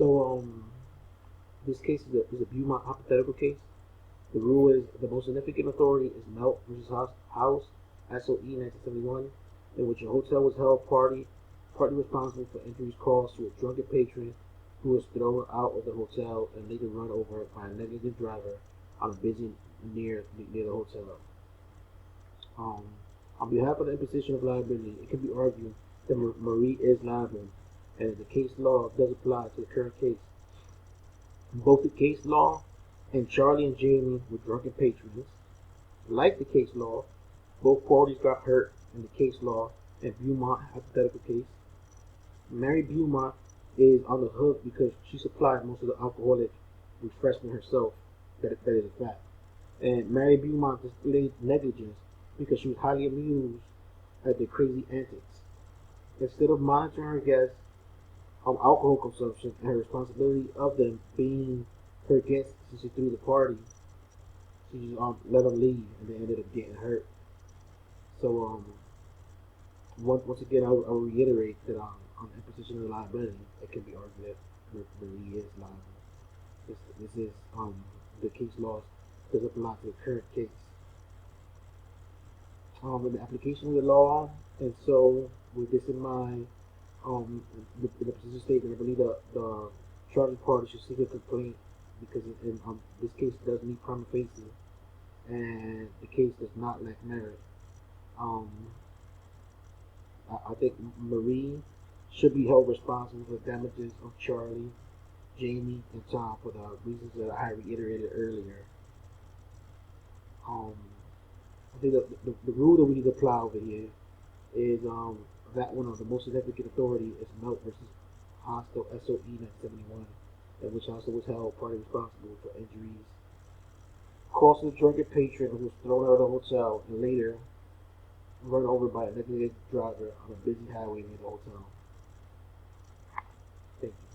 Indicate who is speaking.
Speaker 1: So, this case is a Beaumont hypothetical case. The rule is the most significant authority is Melt versus House, SOE 1971, in which a hotel was held partly responsible for injuries caused to a drunken patron who was thrown out of the hotel and later run over by a negligent driver on a busy near the hotel. Um, on behalf of the imposition of liability, it can be argued that Marie is liable, and the case law does apply to the current case. Both the case law and Charlie and Jamie were drunken patrons. Like the case law, both parties got hurt in the case law and Beaumont hypothetical case. Mary Beaumont is on the hook because she supplied most of the alcoholic refreshment herself. That is a fact. And Mary Beaumont displayed negligence because she was highly amused at their crazy antics. Instead of monitoring her guests' alcohol consumption and her responsibility of them being her guests since she threw the party, she just let them leave and they ended up getting hurt. So once again, I'll reiterate that on imposition of liability, it can be argued that Marie is liable. This is the case laws does apply to the current case. In the application of the law, and so with this in mind, the position statement, I believe the charging party should seek a complaint because this case does meet prima facie, and the case does not lack merit. Um, I think Marie should be held responsible for the damages of Charlie, Jamie, and Tom for the reasons that I reiterated earlier. Um, I think the rule that we need to apply over here is that one of the most significant authority is Melt versus Hostel SOE 1971, in which Hostel was held partly responsible for injuries caused to the drunken patron who was thrown out of the hotel and later run over by a negligent driver on a busy highway near the hotel. Thank you.